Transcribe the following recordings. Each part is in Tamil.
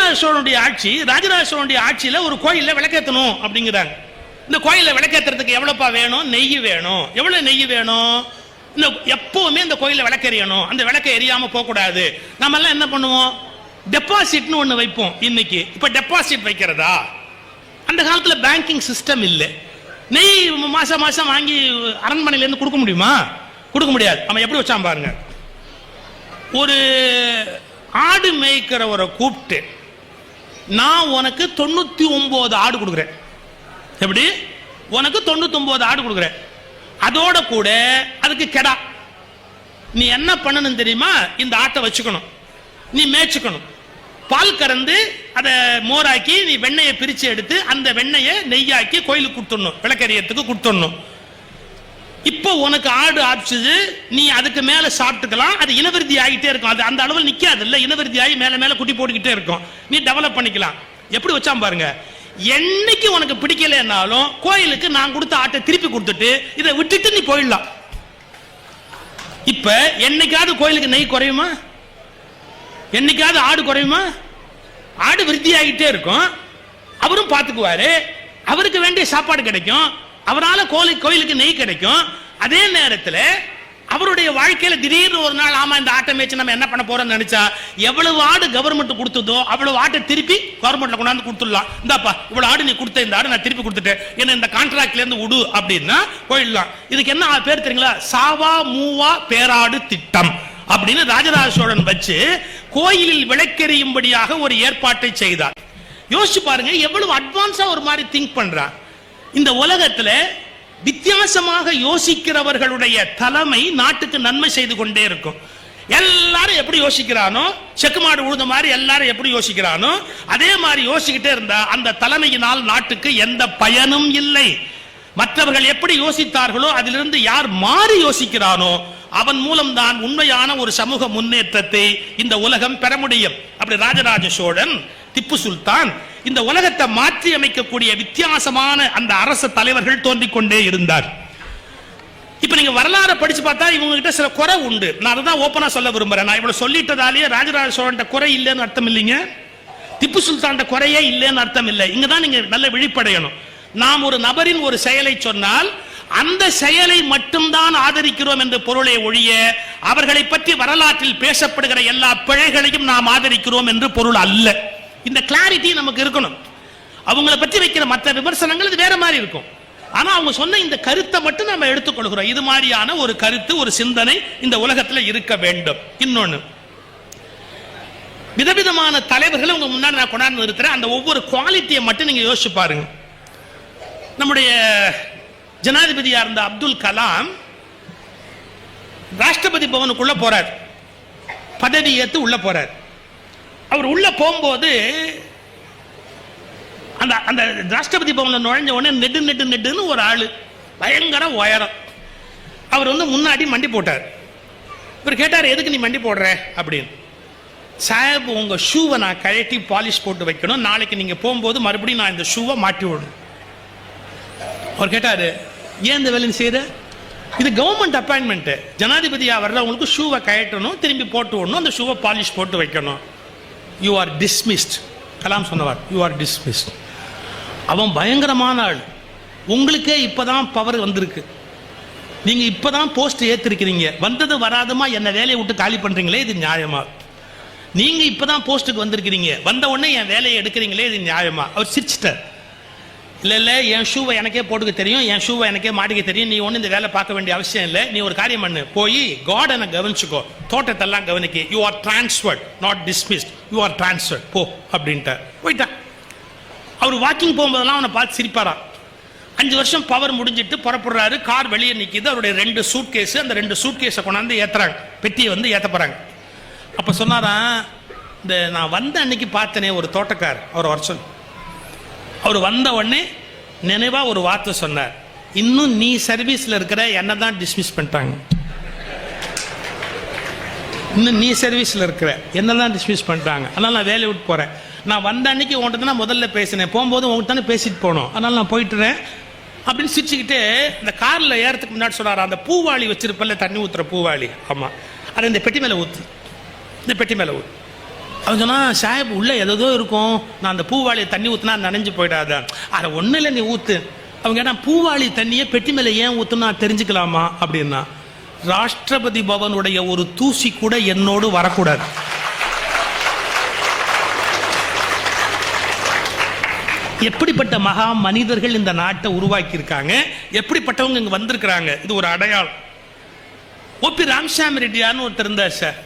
ராஜராஜ சோழனுடைய ஆட்சி, ராஜராஜ சோழனுடைய ஆட்சியில ஒரு கோயில்ல விளக்கேற்றணும் அப்படிங்கிறாங்க. இந்த கோயில்ல விளக்கேற்றுறதுக்கு எவ்வளவுப்பா வேணும்? நெய் வேணும். எவ்வளவு நெய் வேணும்? இந்த எப்பவுமே இந்த கோயில்ல விளக்கெறியணும், அந்த விளக்க எரியாம போக கூடாது. நம்ம எல்லாம் என்ன பண்ணுவோம்? டெபாசிட்னு ஒண்ணு வைப்போம். இன்னைக்கு இப்ப டெபாசிட் வைக்கிறதா? அந்த காலத்துல பேங்கிங் சிஸ்டம் இல்லை. நெய் மாசம் மாசம் வாங்கி அரண்மனையில இருந்து கொடுக்க முடியுமா? கொடுக்க முடியாது. அவன் எப்படி வச்சான் பாருங்க. ஒரு ஆடு மேய்க்கிறவரை கூப்பிட்டு, நான் உனக்கு 99 ஆடு கொடுக்குறேன். எப்படி? உனக்கு 99 ஆடு கொடுக்குறேன். அதோட கூட அதுக்கு கெடா. நீ என்ன பண்ணணும் தெரியுமா? இந்த ஆட்டை வச்சுக்கணும், நீ மேய்ச்சிக்கணும், பால் கறந்து அதை மோராக்கி நீ வெண்ணையை பிரிச்சு எடுத்து அந்த வெண்ணையை நெய்யாக்கி கோயிலுக்கு கொடுத்துடணும், விளக்கெரியத்துக்கு கொடுத்துடணும். இப்போ உனக்கு ஆடு ஆச்சுது, நீ அதுக்கு மேல சாப்பிட்டுக்கலாம். அது இனவிருத்தி ஆகிட்டே இருக்கும். அது அந்த அளவில் நிக்காது இல்ல, இனவிருத்தி ஆகி மேல மேல குட்டி போட்டுக்கிட்டே இருக்கும். நீ டெவலப் பண்ணிக்கலாம். எப்படி வச்சான் பாருங்க. என்னைக்கு உனக்கு பிடிக்கலன்னாலும் கோயிலுக்கு நான் கொடுத்த ஆட்டை திருப்பி கொடுத்துட்டு இதை விட்டுட்டு நீ போயிடலாம். இப்ப என்னைக்காவது கோயிலுக்கு நெய் குறையுமா? என்னைக்காவது ஆடு குறையுமா? ஆடு விருத்தி ஆகிட்டே இருக்கும். அவரும் பார்த்துக்குவாரு, அவருக்கு வேண்டிய சாப்பாடு கிடைக்கும், அவரால் கோயிலுக்கு நெய் கிடைக்கும். அதே நேரத்தில் அவருடைய வாழ்க்கையில திடீர்னு ஒரு நாள், ஆமா இந்த ஆட்டை மேய்ச்சி நம்ம என்ன பண்ண போறோம்னு நினைச்சா, எவ்வளவு ஆடு கவர்மெண்ட் கொடுத்ததோ அவ்வளவு ஆட்டை திருப்பி கவர்மெண்ட்ல கொண்டாந்து கொடுத்துடலாம். இந்தாப்பா இவ்வளவு ஆடு நீ கொடுத்த, இந்த ஆடு நான் திருப்பி கொடுத்துட்டேன், என்ன இந்த கான்ட்ராக்ட்ல இருந்து விடு அப்படின்னா போயிடலாம். இதுக்கு என்ன பேர் தெரியுங்களா? சாவா மூவா பேராடு திட்டம் அப்படின்னு ராஜராஜ சோழன் வச்சு கோயிலில் விளக்கெறியும்படியாக ஒரு ஏற்பாட்டை செய்தார். யோசிச்சு பாருங்க, எவ்வளவு அட்வான்ஸா ஒரு மாதிரி திங்க் பண்றான். இந்த உலகத்துல வித்தியாசமாக யோசிக்கிறவர்களுடைய தலைமை நாட்டுக்கு நன்மை செய்து கொண்டே இருக்கும். எல்லாரும் எப்படி யோசிக்கிறானோ, செக்குமாடு உழுத மாதிரி எல்லாரும் எப்படி யோசிக்கிறானோ அதே மாதிரி யோசிக்கிட்டே இருந்தா அந்த தலைமையினால் நாட்டுக்கு எந்த பயனும் இல்லை. மற்றவர்கள் எப்படி யோசித்தார்களோ அதிலிருந்து யார் மாறி யோசிக்கிறானோ அவன் மூலம்தான் உண்மையான ஒரு சமூக முன்னேற்றத்தை இந்த உலகம் பெற முடியும். அப்படி ராஜராஜ சோழன், திப்பு சுல்தான் இந்த உலகத்தை மாற்றி அமைக்கக்கூடிய வித்தியாசமான அந்த அரச தலைவர்கள் தோன்றிக் கொண்டே இருந்தார். இப்ப நீங்க வரலாறு படிச்சு பார்த்தா இவங்க கிட்ட சில குறை உண்டு. நான் அதான் ஓப்பனா சொல்ல விரும்புறேன். நான் இவ்வளவு சொல்லிட்டதாலேயே ராஜராஜ சோழன் குறை இல்லைன்னு அர்த்தம் இல்லைங்க, திப்பு சுல்தான் குறையே இல்லைன்னு அர்த்தம் இல்லை. இங்கதான் நீங்க நல்ல விழிப்படையணும். நாம் ஒரு நபரின் ஒரு செயலை சொன்னால் அந்த செயலை மட்டும்தான் ஆதரிக்கிறோம் என்று பொருளை ஒழிய அவர்களை பற்றி வரலாற்றில் பேசப்படுகிற எல்லா பிழைகளையும் நாம் ஆதரிக்கிறோம் என்று பொருள் அல்ல. இந்த கிளாரிட்டி நமக்கு இருக்கணும். அவங்களை பற்றி வைக்கிற மற்ற விமர்சனங்கள் இது வேற மாதிரி இருக்கும். ஆனா அவங்க சொன்ன இந்த கருத்தை மட்டும் நம்ம எடுத்துக்கொள்கிறோம். இது மாதிரியான ஒரு கருத்து, ஒரு சிந்தனை இந்த உலகத்தில் இருக்க வேண்டும். இன்னொன்னு, விதவிதமான தலைவர்களை உங்க முன்னாடி நான் கொண்டாந்து நிறுத்துறேன். அந்த ஒவ்வொரு குவாலிட்டியை மட்டும் நீங்க யோசிச்சு பாருங்க. நம்முடைய ஜனாதிபதியா இருந்த அப்துல் கலாம் ராஷ்டிரபதி பவனுக்குள்ள போறார், பதவி ஏற்று உள்ள போறார். அவர் உள்ள போகும்போது அந்த அந்த ராஷ்டிரபதி பவன்ல நுழைஞ்ச உடனே நெடுன்னு ஒரு ஆளு, பயங்கர உயரம். அவர் முன்னாடி மண்டி போட்டார். இவர் கேட்டார், எதுக்கு நீ மண்டி போடுற அப்படின்னு. சாஹிப், உங்க ஷூவை நான் கழட்டி பாலிஷ் போட்டு வைக்கணும், நாளைக்கு நீங்க போகும்போது மறுபடியும் நான் இந்த ஷூவை மாட்டி விடணும். அவர் கேட்டாரு, ஏன் இந்த வேலையை செய்யற? இது கவர்மெண்ட் அப்பாயின்மெண்ட், ஜனாதிபதியா வர்றவங்களுக்கு ஷூவை கழட்டணும், திரும்பி போட்டு விடணும், அந்த ஷூவை பாலிஷ் போட்டு வைக்கணும். You are dismissed. கலாம் சொன்னவர், யூ ஆர் டிஸ்மிஸ்ட். அவன் பயங்கரமான ஆள். உங்களுக்கே இப்பதான் பவர் வந்திருக்கு, நீங்க இப்பதான் போஸ்ட் ஏத்திருக்கிறீங்க, வந்தது வராதுமா என்ன வேலையை விட்டு காலி பண்றீங்களே, இது நியாயமா? நீங்க இப்பதான் போஸ்ட்டுக்கு வந்திருக்கிறீங்க, வந்த உடனே என் வேலையை எடுக்கிறீங்களே, இது நியாயமா? அவர் சிரிச்சிட்டார். இல்லை என் ஷூவை எனக்கே போட்டுக்க தெரியும், என் ஷூவை எனக்கே மாட்டிக்க தெரியும், நீ ஒன்றும் இந்த வேலை பார்க்க வேண்டிய அவசியம் இல்லை. நீ ஒரு காரியம் பண்ணு, போய் கார்டனை கவனிச்சுக்கோ, தோட்டத்தெல்லாம் கவனிக்க. You are transferred, not dismissed, you are transferred, போ அப்படின்ட்டார். போயிட்டான். அவர் வாக்கிங் போகும்போதெல்லாம் அவனை பார்த்து சிரிப்பாராம். 5 வருஷம் பவர் முடிஞ்சிட்டு புறப்படுறாரு, கார் வெளியே நிற்கிது, அவருடைய 2 சூட்கேஸ், அந்த 2 சூட்கேஸை கொண்டாந்து ஏற்றுறாங்க, பெட்டியை ஏற்ற போகிறாங்க. அப்போ சொன்னாராம், இந்த நான் வந்த அன்னைக்கு பார்த்தனே ஒரு தோட்டக்கார், அவர் வருஷம், அவர் வந்த உடனே நினைவா ஒரு வார்த்தை சொன்னார், இன்னும் நீ சர்வீஸ்ல இருக்கிற, என்ன தான் டிஸ்மிஸ் பண்ணிட்டாங்க, இன்னும் நீ சர்வீஸ்ல இருக்கிற, என்னதான் டிஸ்மிஸ் பண்ணிட்டாங்க, அதனால நான் வேலையை விட்டு போறேன். நான் வந்த அன்னைக்கு உங்கள்கிட்ட தான் முதல்ல பேசினேன், போகும்போது உங்கள்கிட்ட தானே பேசிட்டு போனோம், அதனால நான் போயிட்டுறேன் அப்படின்னு சிரிச்சுக்கிட்டு இந்த காரில் ஏறதுக்கு முன்னாடி சொன்னார், அந்த பூவாளி வச்சிருப்பல, தண்ணி ஊற்றுற பூவாளி, ஆமாம், அதை இந்த பெட்டி மேலே ஊற்று, இந்த பெட்டி மேலே ஊற்று. அவன் சொன்னா, சாஹிப் உள்ள ஏதோ இருக்கும், நான் அந்த பூவாளியை தண்ணி ஊத்துனா நனைஞ்சு போயிடாத. அட ஒண்ணு இல்லை, நீ ஊத்து. அவங்க கேட்டா, பூவாளி தண்ணியை பெட்டி மேல ஏன் ஊத்துனா தெரிஞ்சுக்கலாமா அப்படின்னா, ராஷ்டிரபதி பவனுடைய ஒரு தூசி கூட என்னோடு வரக்கூடாது. எப்படிப்பட்ட மகா மனிதர்கள் இந்த நாட்டை உருவாக்கி இருக்காங்க, எப்படிப்பட்டவங்க இங்க வந்திருக்கிறாங்க, இது ஒரு அடையாளம். ஓபி ராமசாமி ரெட்டியார்னு ஒருத்தர் இருந்தார் சார்.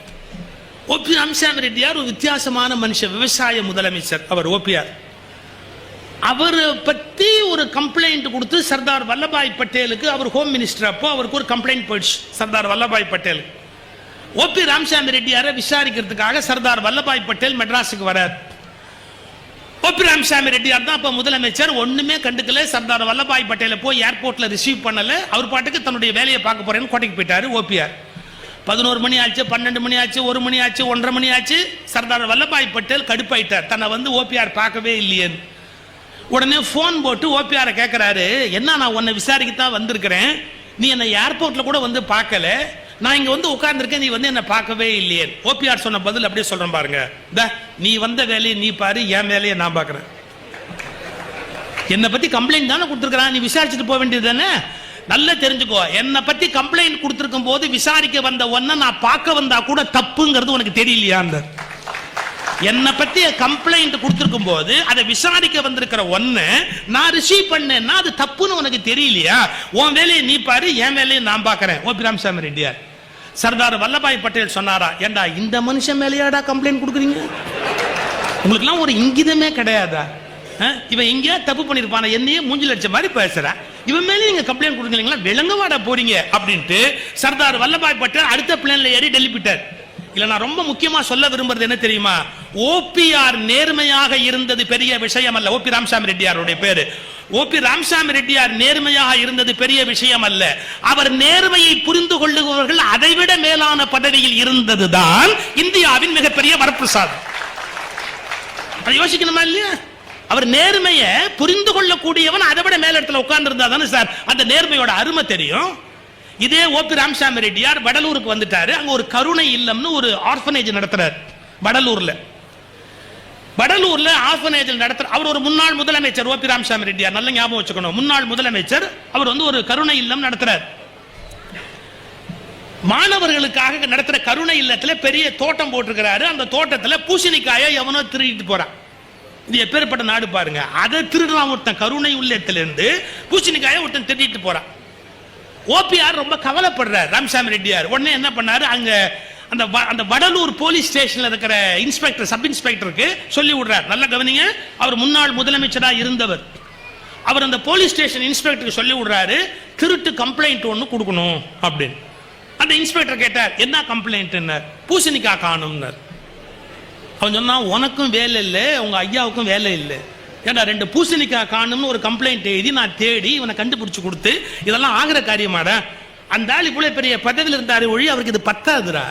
ஓபி ராமசாமி ரெட்டியார் ஒரு வித்தியாசமான மனுஷன், விவசாய முதலமைச்சர் அவர் ஓபிஆர். அவரை பத்தி ஒரு கம்ப்ளைண்ட் கொடுத்து சர்தார் வல்லபாய் பட்டேலுக்கு, அவர் ஹோம் மினிஸ்டர் அப்போ, அவருக்கு ஒரு கம்ப்ளைண்ட் போயிடுச்சு சர்தார் வல்லபாய் பட்டேல். ஓபி ராமசாமி ரெட்டியாரை விசாரிக்கிறதுக்காக சர்தார் வல்லபாய் பட்டேல் மெட்ராஸுக்கு வரார். ஓபி ராமசாமி ரெட்டியார் தான் அப்ப முதலமைச்சர், ஒண்ணுமே கண்டுக்கல. சர்தார் வல்லபாய் பட்டேலை போய் ஏர்போர்ட்ல ரிசீவ் பண்ணல. அவர் பாட்டுக்கு தன்னுடைய வேலையை பார்க்க போறேன்னு கோட்டைக்கு போயிட்டாரு ஓபிஆர். 11 மணி ஆச்சு, 12 மணி ஆச்சு, 1 மணி ஆச்சு, 1:30 மணி ஆச்சு. சர்தார் வல்லபாய் பட்டேல் கடுப்பாயிட்டார், தன்னை வந்து ஓபிஆர் பார்க்கவே இல்லையேன்னு. உடனே போன் போட்டு ஓபிஆரை கேட்கிறாரு, என்ன நான் உன்னை விசாரிக்கத்தான் வந்திருக்கிறேன், நீ என்னை ஏர்போர்ட்ல கூட வந்து பார்க்கல, நான் இங்க வந்து உட்கார்ந்துருக்கேன், நீ வந்து என்ன பார்க்கவே இல்லையே. ஓபிஆர் சொன்ன பதில் அப்படியே சொல்றேன் பாருங்க, நீ வந்த வேலையை நீ பாரு, என் வேலையை நான் பார்க்கறேன். என்னை பத்தி கம்ப்ளைண்ட் தானே கொடுத்துருக்கான், நீ விசாரிச்சுட்டு போக வேண்டியது தானே. நல்லா தெரிஞ்சுக்கோ, என்னை பத்தி கம்ப்ளைண்ட் கொடுத்துருக்கும் போது விசாரிக்க வந்த ஒன்ன நான் பார்க்க வந்தா கூட தப்புங்கிறது உனக்கு தெரியலையா? என்னை பத்தி கம்ப்ளைண்ட் கொடுத்திருக்கும் போது அதை விசாரிக்க வந்திருக்கிற ஒன்ன நான் ரிசீவ் பண்ணேன்னா அது தப்புன்னு உனக்கு தெரியலையா? உன் வேலையை நீ பாரு, என் வேலையை நான் பார்க்கறேன். ஓபி ராமசாமி ரெட்டியார். சர்தார் வல்லபாய் பட்டேல் சொன்னாரா, ஏண்டா இந்த மனுஷன் மேலேயாடா கம்ப்ளைண்ட் கொடுக்குறீங்க? உங்களுக்குலாம் ஒரு இங்கிதமே கிடையாதா? இவன் எங்கேயா தப்பு பண்ணிருப்பான, என்னையே மூஞ்சில் அடிச்ச மாதிரி பேசுற, இவன் மேலே நீங்க கம்ப்ளைண்ட் கொடுக்குறீங்களா, விளங்கவாடா போறீங்க அப்படின்ட்டு சர்தார் வல்லபாய் பட்டேல் அடுத்த பிளேன்ல ஏறி டெல்லி போயிட்டார். இல்ல, நான் ரொம்ப முக்கியமா சொல்ல விரும்புறது என்ன தெரியுமா, ஓபிஆர் நேர்மையாக இருந்தது பெரிய விஷயம் அல்ல. ஓபி ராமசாமி ரெட்டியாருடைய பேரு. ஓபி ராமசாமி ரெட்டியார் நேர்மையாக இருந்தது பெரிய விஷயம் அல்ல. அவர் நேர்மையை புரிந்து கொள்ளுபவர்கள் அதைவிட மேலான பதவியில் இருந்ததுதான் இந்தியாவின் மிகப்பெரிய வரப்பிரசாதம். அதை யோசிக்கணுமா இல்லையா? அவர் நேர்மையை புரிந்து கொள்ளக்கூடியவன் அதை விட மேல இடத்துல உட்கார்ந்து இருந்தா தானே சார் அந்த நேர்மையோட அருமை தெரியும். இதே ஓபி ராமசாமி ரெட்டியார் வடலூருக்கு வந்துட்டாரு. அங்க ஒரு கருணை இல்லம்னு ஒரு ஆர்ஃபனேஜ் நடத்துறாரு வடலூர்ல. ஆர்ஃபனேஜ் நடத்துற அவர் ஒரு முன்னாள் முதலமைச்சர் ஓபி ராமசாமி ரெட்டியார், நல்ல ஞாபகம் வச்சுக்கணும். முன்னாள் முதலமைச்சர் அவர் வந்து ஒரு கருணை இல்லம் நடத்துறார். மாணவர்களுக்காக நடத்துற கருணை இல்லத்துல பெரிய தோட்டம் போட்டிருக்கிறாரு. அந்த தோட்டத்துல பூசணிக்காயை எவனோ திருடிட்டு போறான். இது எப்பேற்பட்ட நாடு பாருங்க. அதை திருடலாம் ஒருத்தன், கருணை உள்ளத்திலிருந்து பூசணிக்காயை ஒருத்தன் திருடிட்டு போறான். ஓபிஆர் ரொம்ப கவலைப்படுறார் ராமசாமி ரெட்டியார். உடனே என்ன பண்ணாரு, அங்க அந்த வடலூர் போலீஸ் ஸ்டேஷன்ல இருக்கிற இன்ஸ்பெக்டர், சப் இன்ஸ்பெக்டருக்கு சொல்லி விடுறார். நல்ல கவனிங்க, அவர் முன்னாள் முதலமைச்சரா இருந்தவர். அவர் அந்த போலீஸ் ஸ்டேஷன் இன்ஸ்பெக்டருக்கு சொல்லி விடுறாரு, திருட்டு கம்ப்ளைண்ட் ஒன்று கொடுக்கணும் அப்படின்னு. அந்த இன்ஸ்பெக்டர் கேட்டார், என்ன கம்ப்ளைண்ட்? பூசணிக்காய் காணும்னார். அவன் சொன்னா, உனக்கும் வேலை இல்லை, உங்க ஐயாவுக்கும் வேலை இல்லை. ஏன்னா 2 பூசணிக்காய் காணும்னு ஒரு கம்ப்ளைண்ட் எழுதி நான் தேடி இவனை கண்டுபிடிச்சு கொடுத்து இதெல்லாம் ஆகிற காரியமாடா? அந்த ஆள் இவ்வளவு பெரிய பதவியில் இருந்தாரு ஒழி, அவருக்கு இது பத்தாதுரா.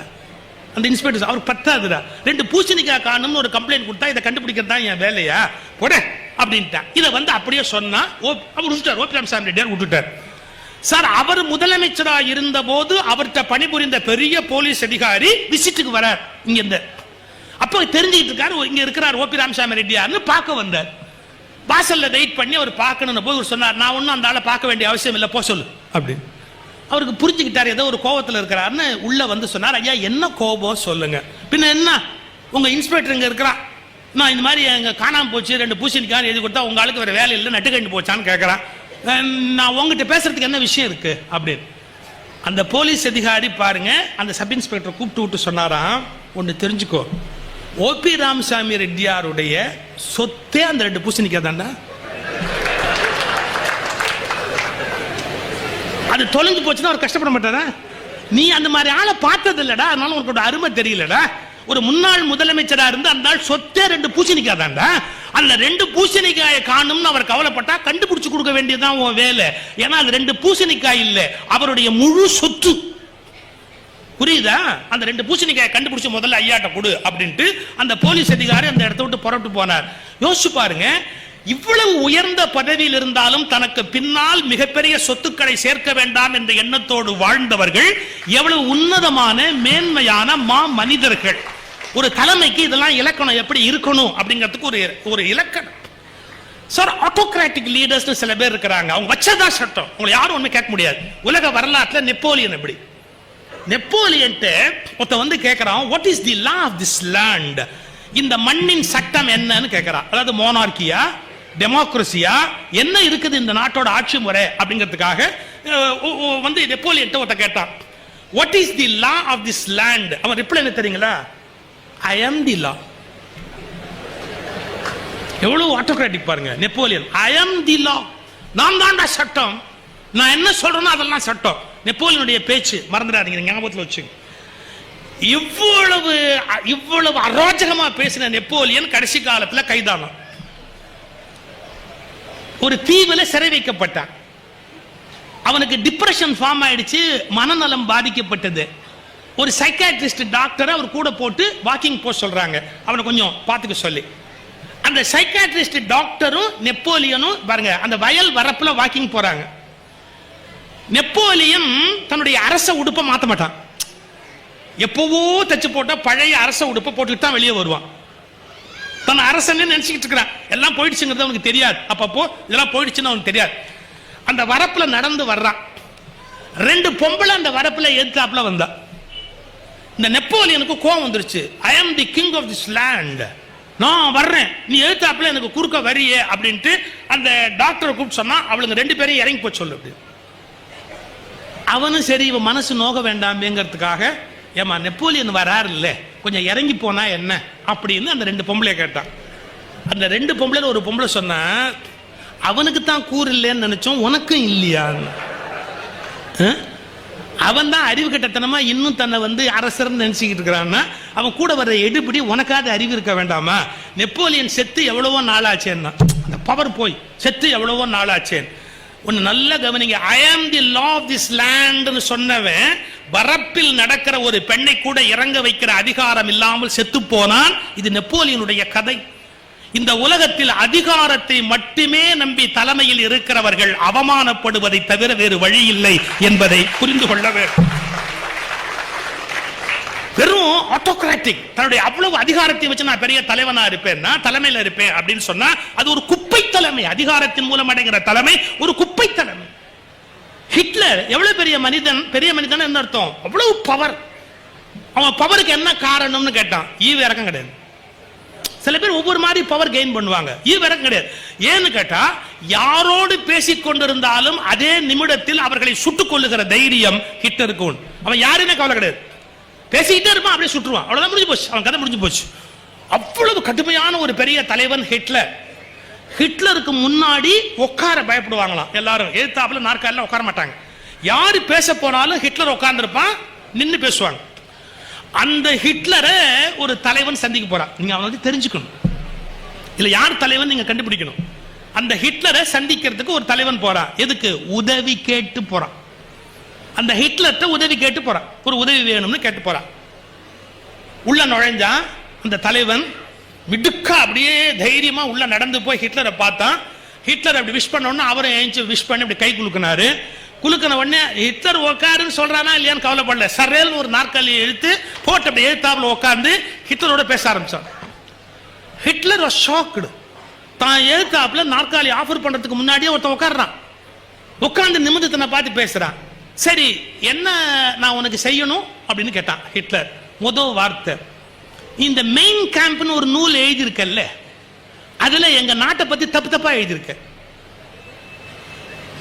அந்த இன்ஸ்பெக்டர் அவருக்கு பத்தாதுரா, 2 பூசணிக்காய் காணும்னு ஒரு கம்ப்ளைண்ட் கொடுத்தா இதை கண்டுபிடிக்கிறது தான் என் வேலையா போட அப்படின்ட்டான். இதை வந்து அப்படியே சொன்னா அவர் விட்டுட்டார். ஓபி ராமசாமி ரெட்டியார் விட்டுட்டார். சார், அவர் முதலமைச்சரா இருந்த போது அவர்கிட்ட பணிபுரிந்த பெரிய போலீஸ் அதிகாரி விசிட்டுக்கு வரார் இங்க இருந்து. அப்ப தெரிஞ்சுக்கிட்டு இருக்காரு, இங்க இருக்கிறார் ஓபி ராமசாமி ரெட்டியார்னு பார்க்க வந்தார். வாசல்ல வெயிட் பண்ணி அவர் பார்க்கணும் போது சொன்னார், நான் ஒன்னும் அந்த ஆளை பார்க்க வேண்டிய அவசியம் இல்லை, போ சொல்லு அப்படின்னு. அவருக்கு புரிஞ்சுக்கிட்டார் ஏதோ ஒரு கோபத்தில் இருக்கிறாருன்னு. உள்ள வந்து சொன்னார், ஐயா என்ன கோபம் சொல்லுங்க. பின்ன என்ன, உங்க இன்ஸ்பெக்டர் இங்க இருக்கிறான், நான் இந்த மாதிரி எங்க காணாம போச்சு 2 பூசணிக்காய் எழுதி கொடுத்தா உங்க ஆளுக்கு வேற வேலை இல்லை, நட்டுக்கண்டு போச்சான்னு கேட்கறான். நான் உங்ககிட்ட பேசுறதுக்கு என்ன விஷயம் இருக்கு அப்படின்னு. அந்த போலீஸ் அதிகாரி பாருங்க, அந்த சப் இன்ஸ்பெக்டர் கூப்பிட்டு விட்டு சொன்னாராம், ஒன்னு தெரிஞ்சுக்கோ, ஓபி ராமசாமி ரெட்டியாருடைய சொத்தே அந்த 2 பூசணிக்காய் தாண்டா. அது தொலைஞ்சு போச்சுன்னா அவர் கஷ்டப்பட மாட்டாரா? நீ அந்த மாதிரி ஆளை பார்த்தது இல்லடா, அதனால உனக்கு அருமை தெரியலடா. ஒரு முன்னாள் முதலமைச்சரா இருந்து அந்த ஆள் சொத்தே 2 பூசணிக்காய் தாண்டா. அந்த 2 பூசணிக்காயை காணும்னு அவர் கவலைப்பட்டா கண்டுபிடிச்சு கொடுக்க வேண்டியதுதான் உன் வேலை. ஏன்னா அது 2 பூசணிக்காய் இல்ல, அவருடைய முழு சொத்து. புரியுதா? அந்த 2 பூசணிக்காயை கண்டுபிடிச்சு முதல்ல ஐயாட்ட கொடு அப்படின்ட்டு அந்த போலீஸ் அதிகாரி அந்த இடத்த விட்டு புறப்பட்டு போனார். யோசிச்சு பாருங்க, இவ்வளவு உயர்ந்த பதவியில் இருந்தாலும் தனக்கு பின்னால் மிகப்பெரிய சொத்துக்களை சேர்க்க வேண்டாம் என்ற எண்ணத்தோடு வாழ்ந்தவர்கள் எவ்வளவு உன்னதமான மேன்மையான மா மனிதர்கள். ஒரு தலைமைக்கு இதெல்லாம் இலக்கணம் எப்படி இருக்கணும் அப்படிங்கிறதுக்கு ஒரு இலக்கணம். சார் ஆட்டோகிராட்டிக் லீடர்ஸ் சில பேர் இருக்கிறாங்க, அவங்க வச்சதா சட்டம், உங்களை யாரும் ஒண்ணுமே கேட்க முடியாது. உலக வரலாற்றுல நெப்போலியன் எப்படி, நெப்போலியன் ஒருத்த வந்து கேட்கிறான், what is the law of this land, இந்த மண்ணின் சட்டம் என்னன்னு கேட்கிறான். அதாவது மோனார்கியா டெமோக்ரஸியா என்ன இருக்குது இந்த நாட்டோட ஆட்சி முறை அப்படிங்கிறதுக்காக வந்து நெப்போலியன் ஒருத்த கேட்டான், what is the law of this land. அவன் ரிப்ளை என்ன தெரியுங்களா, ஐ அம் தி லா. எவ்வளவு ஆட்டோகிராட்டிக் பாருங்க நெப்போலியன். ஐ அம் தி லா, நான் தான்டா சட்டம், நான் என்ன சொல்றேனோ அதெல்லாம் சட்டம். நெப்போலியனுடைய பேச்சு மறந்துடாதீங்க, ஞாபகத்தில் வச்சுங்க. இவ்வளவு அராஜகமா பேசின நெப்போலியன் கடைசி காலத்துல கைதானான். ஒரு தீவுல சிறை வைக்கப்பட்டான். அவனுக்கு டிப்ரெஷன் ஃபார்ம் ஆயிடுச்சு, மனநலம் பாதிக்கப்பட்டது. ஒரு சைக்காட்ரிஸ்ட் டாக்டர் அவர் கூட போட்டு வாக்கிங் போக சொல்றாங்க, அவனை கொஞ்சம் பார்த்துக்க சொல்லி. அந்த சைக்காட்ரிஸ்ட் டாக்டரும் நெப்போலியனும் பாருங்க அந்த வயல் வரப்புல வாக்கிங் போறாங்க. நெப்போலியன் தன்னுடைய அரச உடுப்பை மாத்த மாட்டான், எப்பவோ தச்சு போட்ட பழைய அரச உடுப்பை போட்டுட்டு தான் வெளியே வருவான். தன் அரசன் நினைச்சுக்கிட்டு இருக்கிறான், எல்லாம் போயிடுச்சுங்கிறது அவனுக்கு தெரியாது. அப்பப்போ இதெல்லாம் போயிடுச்சுன்னு அவனுக்கு தெரியாது. அந்த வரப்புல நடந்து வர்றான், 2 பொம்பளை அந்த வரப்புல எதிர்த்தாப்புல வந்தா. இந்த நெப்போலியனுக்கு கோவம் வந்துருச்சு. I am the king of this land, நான் வர்றேன், நீ எதிர்த்தாப்புல எனக்கு குறுக்க வரியே அப்படின்ட்டு அந்த டாக்டரை கூப்பிட்டு சொன்னா, அவளுங்க 2 பேரையும் இறங்கி போய் சொல்லு அப்படி. அவனும் சரி இவன் மனசு நோக வேண்டாமேங்கிறதுக்காக, ஏமா நெப்போலியன் வராரு இல்ல, கொஞ்சம் இறங்கி போனா என்ன அப்படின்னு அந்த 2 பொம்பளை கேட்டான். அந்த 2 பொம்பளை ஒரு பொம்பளை சொன்ன, அவனுக்கு தான் கூறு இல்லைன்னு நினைச்சோம், உனக்கும் இல்லையா. அவன் தான் அறிவு கட்டத்தனமா இன்னும் தன்னை வந்து அரசர்னு நினைச்சுக்கிட்டு இருக்கிறான்னா, அவன் கூட வர்ற எடுபடி உனக்காவது அறிவு இருக்க வேண்டாமா. நெப்போலியன் செத்து எவ்வளவோ நாளாச்சேன்னா, அந்த பவர் போய் செத்து எவ்வளவோ நாளாச்சேன். ஒன்னு நல்ல கவனிங்க, ஐ ஆம் தி லா ஆஃப் திஸ் லேண்ட்னு சொன்னவன் வரப்பில் நடக்கிற ஒரு பெண்ணை கூட இறங்க வைக்கிற அதிகாரம் இல்லாமல் செத்து போனான். இது நெப்போலியனுடைய கதை. இந்த உலகத்தில் அதிகாரத்தை மட்டுமே நம்பி தலைமையில் இருக்கிறவர்கள் அவமானப்படுவதை தவிர வேறு வழி இல்லை என்பதை புரிந்து கொள்ள வேண்டும். வெறும் ஆட்டோகிராட்டிக், தன்னுடைய அவ்வளவு அதிகாரத்தை வச்சு நான் பெரிய தலைவனா இருப்பேன், நான் தலைமையில் இருப்பேன் அப்படின்னு சொன்னா அது ஒரு குப்பை தலைமை. அதிகாரத்தின் மூலம் அடைகிற தலைமை ஒரு குப்பை தலைமை. ஹிட்லர் எவ்வளவு பெரிய மனிதன், பெரிய மனிதன் என்ன அர்த்தம், அவ்வளவு பவர். அவன் பவருக்கு என்ன காரணம்னு கேட்டான், ஈவு இறக்கம் கிடையாது. சில பேர் ஒவ்வொரு மாதிரி பவர் கெயின் பண்ணுவாங்க, ஈவு இறக்கம் கிடையாது. ஏன்னு கேட்டா, யாரோடு பேசிக் கொண்டிருந்தாலும் அதே நிமிடத்தில் அவர்களை சுட்டுக் கொள்ளுகிற தைரியம் ஹிட்லருக்கு உண்டு. அவன் யாருமே கவலை கிடையாது, பேசிக்கிட்டே இருப்பான், அப்படியே சுட்டுருவான், அவ்வளவுதான், முடிஞ்சு போச்சு, அவன் கதை முடிஞ்சு போச்சு. அவ்வளவு கடுமையான ஒரு பெரிய தலைவன் ஹிட்லர். ஹிட்லருக்கு முன்னாடி உட்கார பயப்படுவாங்களாம் எல்லாரும், எதிர்த்தாப்புல நாற்காலில உட்கார மாட்டாங்க. யாரு பேச போனாலும் ஹிட்லர் உட்கார்ந்து இருப்பான், நின்று பேசுவாங்க. அந்த ஹிட்லரை ஒரு தலைவன் சந்திக்க போறான், நீங்க அவனுக்கு தெரிஞ்சுக்கணும், இல்ல யார் தலைவன் நீங்க கண்டுபிடிக்கணும். அந்த ஹிட்லரை சந்திக்கிறதுக்கு ஒரு தலைவன் போறான், எதுக்கு, உதவி கேட்டு போறான். அந்த ஹிட்லர்ட்ட உதவி கேட்டு போறான், ஒரு உதவி வேணும்னு கேட்டு போறான். உள்ள நுழைஞ்சா அந்த தலைவன் மிடுக்கா அப்படியே தைரியமா உள்ள நடந்து போய் ஹிட்லரை பார்த்தான். ஹிட்லர் அப்படி விஷ் பண்ண உடனே அவரை எழுந்து விஷ் பண்ணி அப்படி கை குலுக்கினாரு. குலுக்கின உடனே ஹிட்லர் உட்காருன்னு சொல்றானா இல்லையான்னு கவலைப்படல, சரேல் ஒரு நாற்காலியை இழுத்து போட்டு அப்படி எழுத்தாப்புல உட்கார்ந்து ஹிட்லரோட பேச ஆரம்பிச்சான். Hitler was shocked. தான் எழுத்தாப்புல நாற்காலி ஆஃபர் பண்றதுக்கு முன்னாடியே ஒருத்தன் உட்கார்றான், உட்கார்ந்து நிமிந்து தன்னை பார்த்து பேசுறான். சரி என்ன நான் உனக்கு செய்யணும் அப்படின்னு கேட்டான் ஹிட்லர். முதல் வார்த்தை, இந்த மெயின் கேம்ப்னு ஒரு நூல் எழுதியிருக்கல்ல, அதுல எங்க நாட்டை பத்தி தப்பு தப்பா எழுதியிருக்க.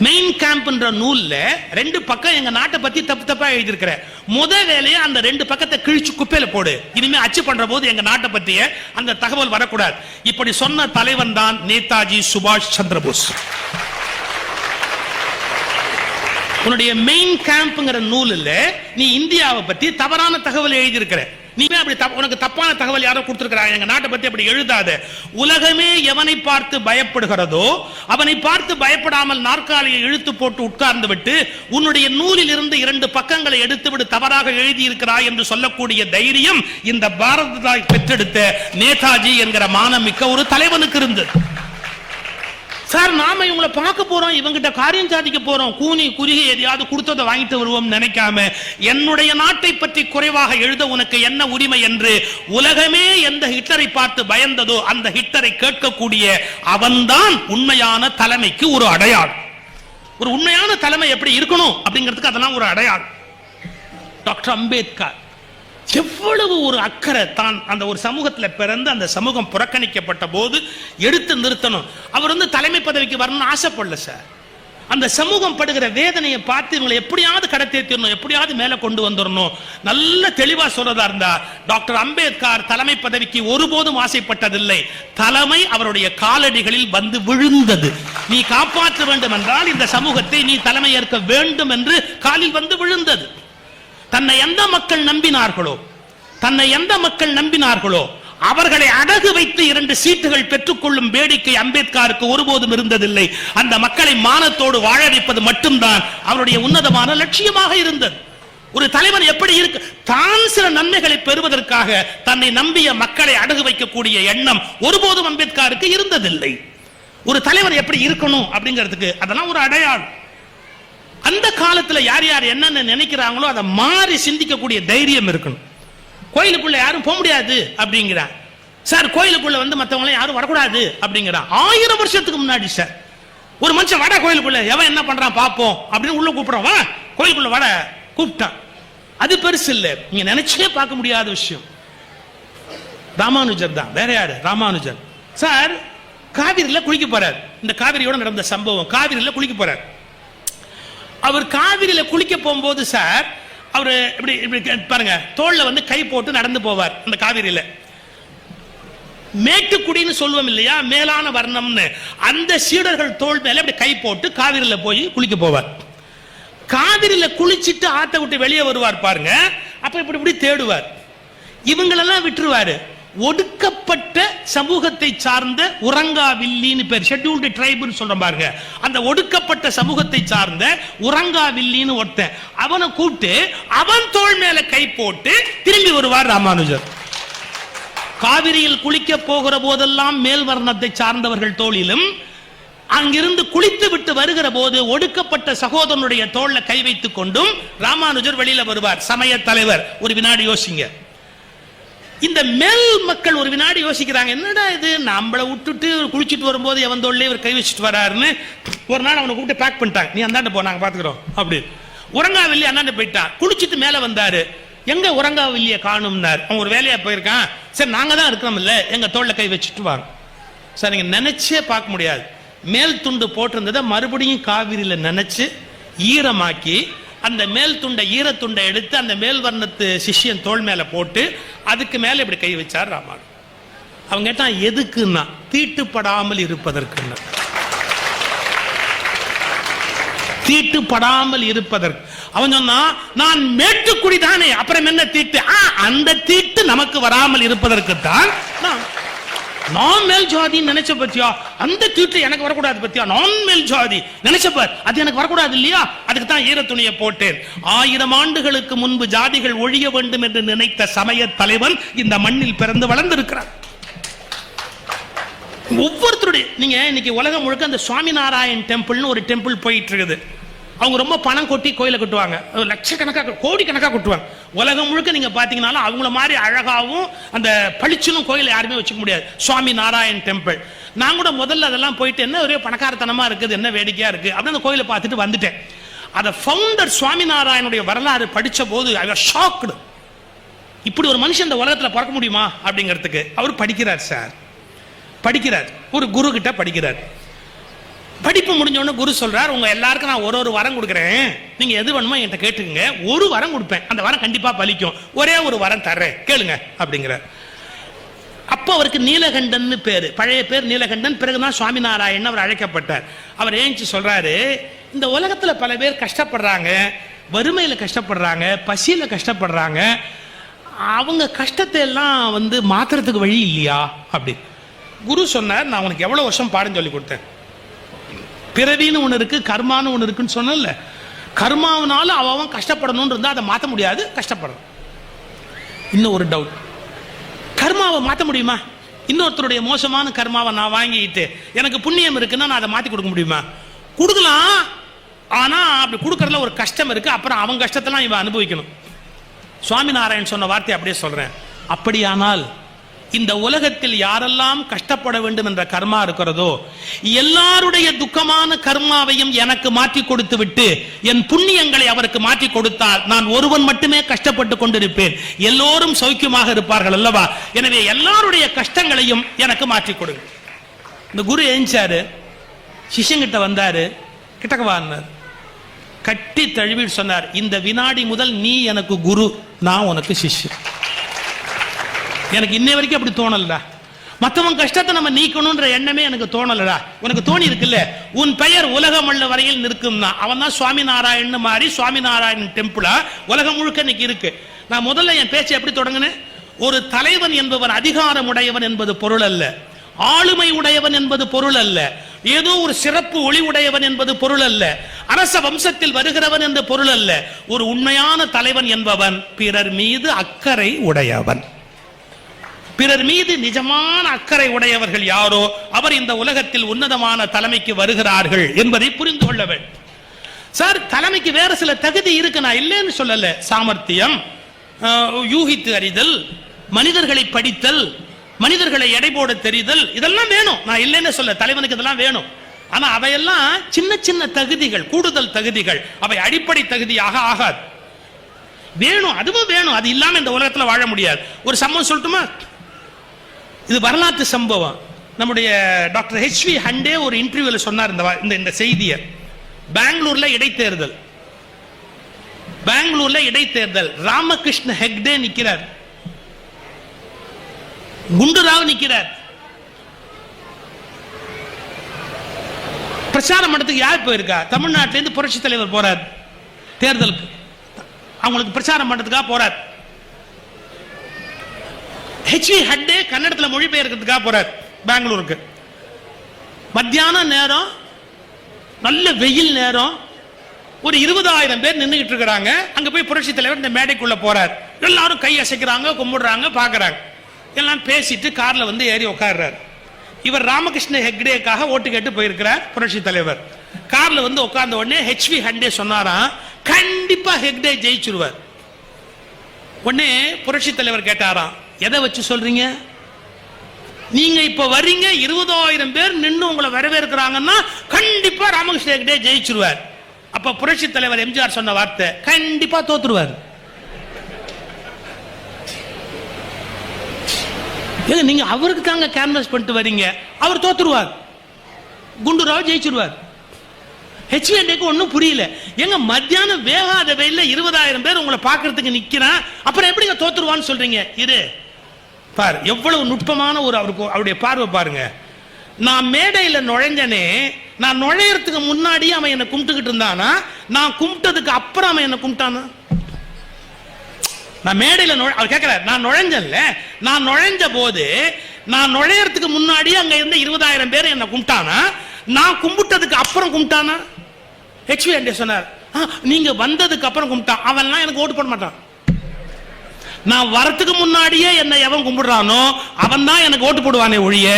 மெயின் கேம்ப்ன்ற நூல்ல 2 பக்கம் எங்க நாட்டை பத்தி தப்பு தப்பா எழுதியிருக்கிற. முதல் வேலையை அந்த 2 பக்கத்தை கிழிச்சு குப்பையில போடு, இனிமே அச்சு பண்ற போது எங்க நாட்டை பத்திய அந்த தகவல் வரக்கூடாது. இப்படி சொன்ன தலைவன் தான் நேதாஜி சுபாஷ் சந்திரபோஸ். உன்னுடைய மெயின் கேம்ப்ங்கிற நூலில் நீ இந்தியாவை பத்தி தவறான தகவல் எழுதியிருக்கிற. நீ அப்படி உனக்கு தப்பான தகவல் யாரோ கொடுத்திருக்கிறாங்க, எங்க நாட்டை பத்தி அப்படி எழுதாத. உலகமே எவனை பார்த்து பயப்படுகிறதோ அவனை பார்த்து பயப்படாமல் நாற்காலியை இழுத்து போட்டு உட்கார்ந்து விட்டு உன்னுடைய நூலில் இருந்து 2 பக்கங்களை எடுத்து விடு, தவறாக எழுதி இருக்கிறாய் என்று சொல்லக்கூடிய தைரியம் இந்த பாரத பெற்றெடுத்த நேதாஜி என்கிற மானமிக்க ஒரு தலைவனுக்கு இருந்தது. சார் நாம இவங்களை பார்க்க போறோம், இவங்கிட்ட காரியம் சாதிக்க போறோம், கூனி குறுகி எதையாவது கொடுத்ததை வாங்கிட்டு வருவோம் நினைக்காம, என்னுடைய நாட்டை பற்றி குறைவாக எழுத உனக்கு என்ன உரிமை என்று உலகமே எந்த ஹிட்லரை பார்த்து பயந்ததோ அந்த ஹிட்லரை கேட்கக்கூடிய அவன்தான் உண்மையான தலைமைக்கு ஒரு அடையாளம். ஒரு உண்மையான தலைமை எப்படி இருக்கணும் அப்படிங்கிறதுக்கு அதெல்லாம் ஒரு அடையாளம். டாக்டர் அம்பேத்கர் எவ்வளவு ஒரு அக்கறை, தான் அந்த ஒரு சமூகத்தில் பிறந்து அந்த சமூகம் புறக்கணிக்கப்பட்ட போது எடுத்து நிறுத்தணும். அவர் தலைமை பதவிக்கு வரணும்னு ஆசைப்படல சார். அந்த சமூகம் படுகிற வேதனையை பார்த்து இவங்களை எப்படியாவது கடத்தேற்றணும், எப்படியாவது மேலே கொண்டு வந்துடணும். நல்ல தெளிவா சொல்றதா இருந்தா டாக்டர் அம்பேத்கர் தலைமை பதவிக்கு ஒருபோதும் ஆசைப்பட்டதில்லை. தலைமை அவருடைய காலடிகளில் வந்து விழுந்தது. நீ காப்பாற்ற வேண்டும் என்றால் இந்த சமூகத்தை நீ தலைமை ஏற்க வேண்டும் என்று காலில் வந்து விழுந்தது. தன்னை எந்த மக்கள் நம்பினார்களோ அவர்களை அடகு வைத்து 2 சீட்டுகள் பெற்றுக்கொள்ளும் வேடிக்கை அம்பேத்கருக்கு ஒருபோதும் இருந்ததில்லை. அந்த மக்களை மானத்தோடு வாழ வைப்பது மட்டும்தான் அவருடைய உன்னதமான லட்சியமாக இருந்தது. ஒரு தலைவன் எப்படி இருக்கு, தான் சில நன்மைகளை பெறுவதற்காக தன்னை நம்பிய மக்களை அடகு வைக்கக்கூடிய எண்ணம் ஒருபோதும் அம்பேத்கருக்கு இருந்ததில்லை. ஒரு தலைவன் எப்படி இருக்கணும் அப்படிங்கிறதுக்கு அதெல்லாம் ஒரு அடையாளம். அந்த காலத்துல யார் யார் என்னென்ன நினைக்கிறாங்களோ அதை மாறி சிந்திக்கக்கூடிய தைரியம் இருக்கணும். கோயிலுக்குள்ள யாரும் போக முடியாது அப்படிங்கிறான் சார். கோயிலுக்குள்ள மற்றவங்க யாரும் வரக்கூடாது அப்படிங்கிறான். 1000 வருஷத்துக்கு முன்னாடி சார் ஒரு மனுஷன் வட கோயிலுக்குள்ள எவன் என்ன பண்றான் பாப்போம் அப்படின்னு உள்ள கூப்பிடுறான். வா கோயிலுக்குள்ள வட கூப்பிட்டான். அது பெருசு இல்லை, நீங்க நினைச்சே பார்க்க முடியாத விஷயம். ராமானுஜர் தான், வேற யாரு? ராமானுஜர் சார் காவிரியில குளிக்க போறார். இந்த காவிரியோட நடந்த சம்பவம், காவிரியில குளிக்க போறார். அவர் காவிரியில குளிக்க போகும்போது சார் அவரு இப்படி பாருங்க, தோல்ல கை போட்டு நடந்து போவார். அந்த காவிரியில மேட்டுக்குடின்னு சொல்லுவோம் இல்லையா, மேலான வர்ணம்னு, அந்த சீடர்கள் தோல் மேல இப்படி கை போட்டு காவிரியில போய் குளிக்க போவார். காவிரியில குளிச்சிட்டு ஆத்த விட்டு வெளியே வருவார் பாருங்க. அப்ப இப்படி தேடுவார். இவங்களெல்லாம் விட்டுருவாரு. ஒடுக்கப்பட்ட சமூகத்தை சார்ந்த உறங்காவில்லின்னு பேர், ஷெட்யூல்டு ட்ரைப்னு சொல்றோம் பாருங்க. அந்த ஒடுக்கப்பட்ட சமூகத்தை சார்ந்த உறங்காவில்லின்னு ஒருத்தன், அவனை கூப்பிட்டு அவன் தோள் மேல கை போட்டு திரும்பி வருவார் ராமானுஜர். காவிரியில் குளிக்க போகிற போதெல்லாம் மேல் வர்ணத்தை சார்ந்தவர்கள் தோளிலும், அங்கிருந்து குளித்து விட்டு வருகிற போது ஒடுக்கப்பட்ட சகோதரனுடைய தோல்ல கை வைத்துக் கொண்டும் ராமானுஜர் வெளியில வருவார். சமய தலைவர். ஒரு வினாடி யோசிங்க. இந்த மேல் மக்கள் ஒரு வினாடி யோசிக்கிறாங்க, என்னடா இது நம்மளை விட்டுட்டு குளிச்சுட்டு வரும்போது எவன் தோல்லே இவர் கை வச்சுட்டு வராருன்னு. ஒரு நாள் அவனை கூப்பிட்டு பேக் பண்ணிட்டாங்க, நீ அந்தாண்ட போ நாங்க பாத்துக்கிறோம் அப்படி. உறங்காவில்லி அந்தாண்ட போயிட்டான். குளிச்சுட்டு மேல வந்தாரு, எங்க உறங்காவில்லிய காணும்னார். அவன் ஒரு வேலையா போயிருக்கான். சரி நாங்க தான் இருக்கிறோம் இல்ல, எங்க தோல்ல கை வச்சுட்டு வாங்க. சார் நீங்க நினைச்சே பார்க்க முடியாது, மேல் துண்டு போட்டிருந்ததை மறுபடியும் காவிரியில நினைச்சு ஈரமாக்கி அந்த மேல் துண்டை ஈரத்துண்டை எடுத்து அந்த மேல் வர்ணத்து சிஷ்யன் தோல் மேல போட்டு அதுக்கு மேல இப்படி கை வச்சார் ராமான். அவங்க கேட்டான் எதுக்குன்னா, தீட்டுப்படாமல் இருப்பதற்கு. தீட்டுப்படாமல் இருப்பதற்கு. அவன் சொன்னா நான் மேட்டுக்குடி தானே, அப்புறம் என்ன தீட்டு? அந்த தீட்டு நமக்கு வராமல் இருப்பதற்கு தான் நான் மேல் ஜாதி நினைச்ச பத்தியா, அந்த தீட்டு எனக்கு வரக்கூடாது பத்தியா, நான் மேல் ஜாதி நினைச்சப்ப அது எனக்கு வரக்கூடாது இல்லையா, அதுக்கு தான் ஈர துணியை போட்டேன். 1000 ஆண்டுகளுக்கு முன்பு ஜாதிகள் ஒழிய வேண்டும் என்று நினைத்த சமய தலைவன் இந்த மண்ணில் பிறந்து வளர்ந்திருக்கிறார். ஒவ்வொருத்தருடைய நீங்க இன்னைக்கு உலகம் முழுக்க அந்த சுவாமிநாராயண் டெம்பிள்னு ஒரு டெம்பிள் போயிட்டு இருக்குது. அவங்க ரொம்ப பணம் கொட்டி கோயிலை கட்டுவாங்க, லட்சக்கணக்காக கோடிக்கணக்காக கட்டுவாங்க. உலகம் முழுக்க நீங்க பாத்தீங்கன்னாலும் அவங்கள மாதிரி அழகாவும் அந்த பளிச்சுன்னு கோயிலை யாருமே வச்சுக்க முடியாது. சுவாமி நாராயண் டெம்பிள். நான் கூட முதல்ல அதெல்லாம் போயிட்டு என்ன ஒரே பணக்காரத்தனமா இருக்குது, என்ன வேடிக்கையா இருக்கு அப்படின்னு அந்த கோயிலை பார்த்துட்டு வந்துட்டேன். அதை ஃபவுண்டர் சுவாமி நாராயணுடைய வரலாறு படிச்ச போது ஐ வாஸ் ஷாக்டு. இப்படி ஒரு மனுஷன் இந்த உலகத்துல பிறக்க முடியுமா அப்படிங்கிறதுக்கு. அவர் படிக்கிறார் சார், படிக்கிறார், ஒரு குரு கிட்ட படிக்கிறார். படிப்பு முடிஞ்சோன்னு குரு சொல்றார், உங்க எல்லாருக்கும் நான் ஒரு வரம் கொடுக்குறேன், நீங்க எது வேணுமோ என்கிட்ட கேட்டுக்கங்க, ஒரு வரம் கொடுப்பேன், அந்த வரம் கண்டிப்பா பலிக்கும், ஒரே ஒரு வரம் தர்றேன் கேளுங்க அப்படிங்கிறார். அப்போ அவருக்கு நீலகண்டன் பேரு, பழைய பேர் நீலகண்டன், பிறகுதான் சுவாமிநாராயணன் அவர் அழைக்கப்பட்டார். அவர் ஏஞ்சி சொல்றாரு, இந்த உலகத்துல பல பேர் கஷ்டப்படுறாங்க, வறுமையில கஷ்டப்படுறாங்க, பசியில கஷ்டப்படுறாங்க, அவங்க கஷ்டத்தை எல்லாம் மாத்துறதுக்கு வழி இல்லையா அப்படி. குரு சொன்னார், நான் உனக்கு எவ்வளவு வருஷம் பாடம் சொல்லி கொடுத்தேன், பிறவின்னு ஒன்று இருக்கு, கர்மான்னு ஒன்று இருக்குன்னு சொன்னல, கர்மாவனால அவன் கஷ்டப்படணும்னு இருந்தா அதை மாற்ற முடியாது, கஷ்டப்படணும். இன்னும் ஒரு டவுட், கர்மாவை மாற்ற முடியுமா? இன்னொருத்தருடைய மோசமான கர்மாவை நான் வாங்கிட்டு எனக்கு புண்ணியம் இருக்குன்னா நான் அதை மாற்றி கொடுக்க முடியுமா? கொடுக்கலாம். ஆனால் அப்படி கொடுக்கறதுல ஒரு கஷ்டம் இருக்கு. அப்புறம் அவன் கஷ்டத்தெல்லாம் இவன் அனுபவிக்கணும். சுவாமிநாராயண் சொன்ன வார்த்தை அப்படியே சொல்றேன். அப்படியானால் இந்த உலகத்தில் யாரெல்லாம் கஷ்டப்பட வேண்டும் என்ற கர்மா இருக்கிறதோ எல்லாருடைய துக்கமான கர்மாவையும் எனக்கு மாற்றி கொடுத்து விட்டு என் புண்ணியங்களை அவருக்கு மாற்றி கொடுத்தால் நான் ஒருவன் மட்டுமே கஷ்டப்பட்டு கொண்டிருப்பேன், எல்லோரும் சௌக்கியமாக இருப்பார்கள் அல்லவா? எனவே எல்லாருடைய கஷ்டங்களையும் எனக்கு மாற்றி கொடுங்க. இந்த குரு எழுந்தாரு, சிஷ்யங்கிட்ட வந்தாரு, கிட்டக்கவான்னார், கட்டி தழுவி சொன்னார், இந்த வினாடி முதல் நீ எனக்கு குரு, நான் உனக்கு சிஷ்யன். எனக்கு இன்னை வரைக்கும் அப்படி தோணலடா. மற்றவன் கஷ்டத்தை நம்ம நீக்கணும்ன்ற எண்ணமே எனக்கு தோணலடா. உனக்கு தோணி இருக்குல்ல, உன் பெயர் உலகம் உள்ள வரையில் நிற்கும். அவன் தான் சுவாமிநாராயணன் மாதிரி சுவாமிநாராயணன் டெம்பிளா உலகம் முழுக்க இன்னைக்கு இருக்கு. நான் முதல்ல என் பேச்சை எப்படி தொடங்கினேன்? ஒரு தலைவன் என்பவன் அதிகாரம் உடையவன் என்பது பொருள் அல்ல, ஆளுமை உடையவன் என்பது பொருள் அல்ல, ஏதோ ஒரு சிறப்பு ஒளி உடையவன் என்பது பொருள் அல்ல, அரச வம்சத்தில் வருகிறவன் என்ற பொருள் அல்ல. ஒரு உண்மையான தலைவன் என்பவன் பிறர் மீது அக்கறை உடையவன். பிறர் மீது நிஜமான அக்கறை உடையவர்கள் யாரோ அவர் இந்த உலகத்தில் உன்னதமான தலைமைக்கு வருகிறார்கள் என்பதை புரிந்து கொள்ள வேண்டும். சார், தலைமைக்கு வேற சில தகுதி இருக்கு, நான் இல்லைன்னு சொல்லல. சாமர்த்தியம், யூகித்து அறிதல், மனிதர்களை படித்தல், மனிதர்களை எடை போட தெரிதல், இதெல்லாம் வேணும், நான் இல்லைன்னு சொல்ல. தலைவனுக்கு இதெல்லாம் வேணும். ஆனா அவையெல்லாம் சின்ன சின்ன தகுதிகள், கூடுதல் தகுதிகள். அவை அடிப்படை தகுதியாக ஆகாது. வேணும், அதுவும் வேணும். அது இல்லாம இந்த உலகத்தில் வாழ முடியாது. ஒரு சம்பவம் சொல்லட்டுமா? இது வரலாற்று சம்பவம். நம்முடைய டாக்டர் ஹெச்வி ஹண்டே ஒரு இன்டர்வியூல சொன்னார் இந்த செய்தியை. பெங்களூர்ல இடைத்தேர்தல், ராமகிருஷ்ண ஹெக்டே நிக்கிறார், குண்டுராவ் நிக்கிறார். பிரச்சாரம் பண்றதுக்கு யார் போயிருக்கா? தமிழ்நாட்டில இருந்து புரட்சி தலைவர் போறார் தேர்தலுக்கு. அவங்களுக்கு பிரச்சாரம் பண்றதுக்காக போறார். ஹெச்வி ஹண்டே கன்னடத்தில் மொழிபெயர்க்கிறதுக்காக போறார் பெங்களூருக்கு. மத்தியான நேரம், நல்ல வெயில் நேரம், ஒரு 20,000 பேர் நின்றுகிட்டு இருக்கிறாங்க. அங்க போய் புரட்சி தலைவர் இந்த மேடைக்குள்ள போறார். எல்லாரும் கை அசைக்கிறாங்க, கும்பிடுறாங்க, பாக்குறாங்க. எல்லாம் பேசிட்டு கார்ல வந்து ஏறி உட்கார்றார். இவர் ராமகிருஷ்ண ஹெக்டேக்காக ஓட்டு கேட்டு போயிருக்கிறார் புரட்சி தலைவர். கார்ல வந்து உட்கார்ந்த உடனே ஹெச்வி ஹண்டே சொன்னாராம், கண்டிப்பா ஹெக்டே ஜெயிச்சிருவார். உடனே புரட்சி தலைவர் கேட்டாராம், எதை வச்சு சொல்றீங்க? நீங்க இப்ப வர்றீங்க, 20,000 பேர் நின்று உங்களை வரவேற்கிறாங்கன்னா கண்டிப்பா ராமகிருஷ்ண ஹெக்டே ஜெயிச்சிருவார். அப்ப புரட்சி தலைவர் எம்ஜிஆர் சொன்ன வார்த்தை, கண்டிப்பா தோத்துருவார். நீங்க அவருக்கு தாங்க கேன்வாஸ் பண்ணிட்டு வரீங்க, அவர் தோத்துருவார், குண்டுராவ் ஜெயிச்சிருவார். ஹெச்விக்கு ஒன்னும் புரியல. எங்க மத்தியானம் வேகாத வெயில்ல 20,000 பேர் உங்களை பாக்குறதுக்கு நிக்கிறான், அப்புறம் எப்படிங்க தோத்துருவான்னு சொல்றீங்க? இரு பாரு, எவ்வளவு நுட்பமான ஒரு அவருடைய பார்வை பாருங்க. நான் மேடையில் நுழைஞ்சனே, நான் நுழையறதுக்கு முன்னாடியே அவன் என்ன கும்பிட்டுக்கிட்டு இருந்தானா, நான் கும்பிட்டதுக்கு அப்புறம் அவன் என்ன கும்பிட்டானா? நான் மேடையில் அவர் கேட்கிறார், நான் நுழைஞ்சல, நான் நுழைஞ்ச போது நான் நுழையறதுக்கு முன்னாடியே அங்க இருந்த 20,000 பேர் என்ன கும்பிட்டானா, நான் கும்பிட்டதுக்கு அப்புறம் கும்பிட்டானா? ஹெச்வி ஹண்டே சொன்னார், நீங்க வந்ததுக்கு அப்புறம் கும்பிட்டான், அவன்லாம் எனக்கு ஓட்டு போட மாட்டான். நான் வரத்துக்கு முன்னாடியே என்ன எவன் கும்பிடுறானோ அவன் தான் எனக்கு ஓட்டு போடுவானே ஒழிய,